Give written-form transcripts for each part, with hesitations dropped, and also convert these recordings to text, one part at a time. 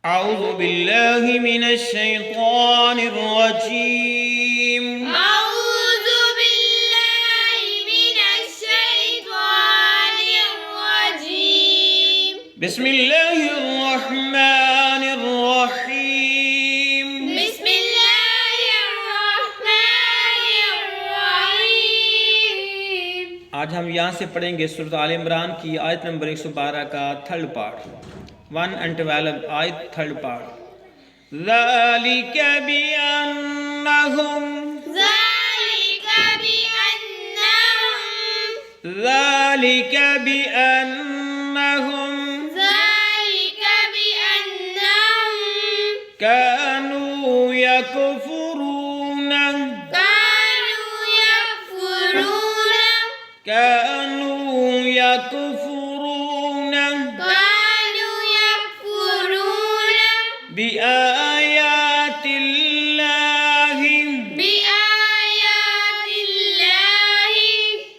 अऊज़ु बिल्लाहि मिनश शैतानिर रजीम। अऊज़ु बिल्लाहि मिनश शैतानिर रजीम। बिस्मिल्लाहिर रहमानिर रहीम। बिस्मिल्लाहिर रहमानिर रहीम। आज हम यहाँ से पढ़ेंगे सूरत आल इमरान की आयत नंबर 112 का थर्ड पार्ट, 1 and 12 आयत थर्ड पार्ट। ज़ालिका बिअन्नहुम ज़ालिका बिअन्नहुम ज़ालिका बिअन्नहुम ज़ालिका बिअन्नहुम कानू यकफुरून कानू यकफुरून कानू यकफुरून कानू यकफुरून बिआयातिल्लाहि। बिआयातिल्लाहि।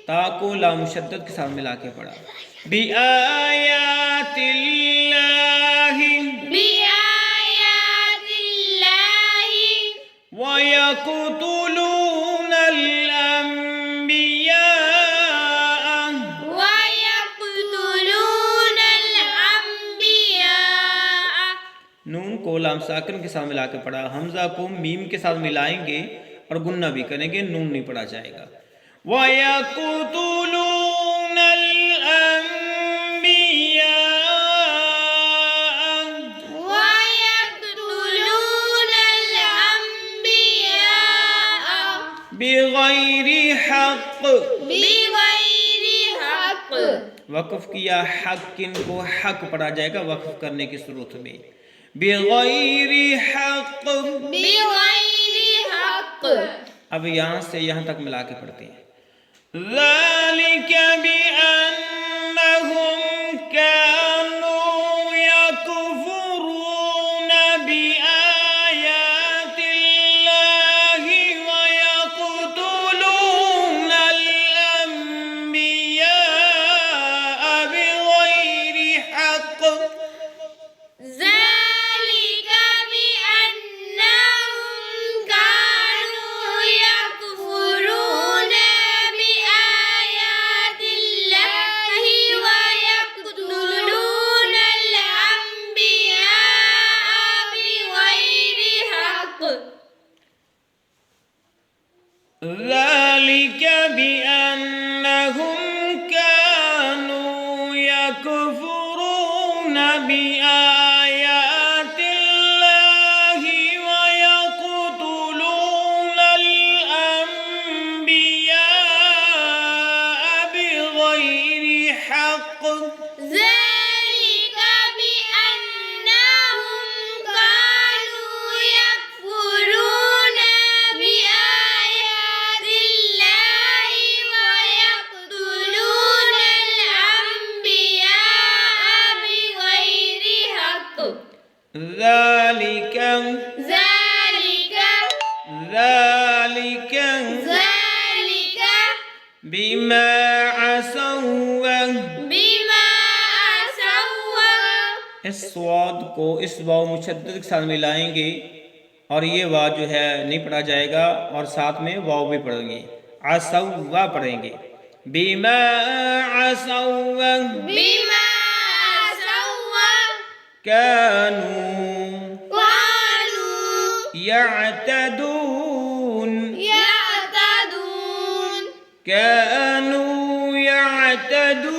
ता को लाम मुशद्दद के साथ मिला के पढ़ा। बिआयातिल्लाहि बिआयातिल्लाहि व यक़तुलूनल अंबिया व यक़तुलूनल अंबिया। नून को लाम साकिन के साथ मिला के पढ़ा। हमजा को मीम के साथ मिलाएंगे और गुन्ना भी करेंगे, नून नहीं पढ़ा जाएगा। वयक़तुलूनल अंबिया व यक़तुलूनल अंबिया बिगैरि हक़। बिगैरि हक़। वक़फ़ किया, हक़्क़िन को हक पढ़ा जाएगा वक़फ़ करने की सूरत में। बिगैरि हक़। बिगैरि हक़। अब यहाँ से यहाँ तक मिला के पढ़ते हैं। ज़ालिका बिअन्नहुम कानू यकफुरून बिआयातिल्लाहि व यक़तुलूनल अंबिया बिगैरि हक़। ज़ालिका बिअन्नहुम कानू यकफुरून बिआयातिल्लाहि व यक़तुलूनल अंबिया बिगैरि हक़। ज़ालिका बिअन्नहुम कानू यकफुरून बिआयातिल्लाहि व यक़तुलूनल अंबिया बिगैरि हक़। ज़ालिका बिअन्नहुम कानू यकफुरून बिआयातिल्लाहि व यक़तुलूनल अंबिया बिगैरि हक़। ज़ालिका ज़ालिका ज़ालिका बिमा असव्व। बिमा असव्वा। इस स्वाद को इस वाव मुशद्दद के साथ मिलाएंगे और ये वाव जो है नहीं पढ़ा जाएगा और साथ में वाव भी पढ़ेंगे, असव्वा पढ़ेंगे। बिमा असव्वा बिमा असव्वा कानू कानू यअतदून यअतदून कानू यअतदून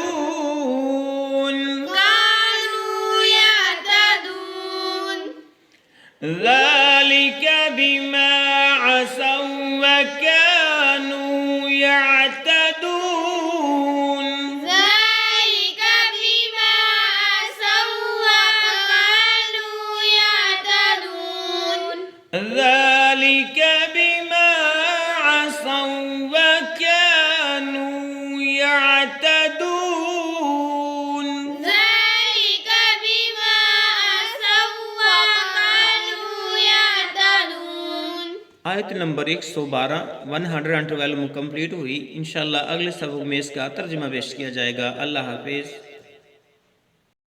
कानू यअतदून। ज़ालिका बिमा असव्व कानू यअतदून ज़ालिका बिमा असव्वा कानू यअतदून। ज़ालिका बिमा असव्व कानू यअतदून। ज़ालिका बिमा असव्वा कानू यअतदून। आयत नंबर 112 112 कंप्लीट हुई। इंशाअल्लाह अगले सबक में इसका तर्जुमा पेश किया जाएगा। अल्लाह हाफिज़।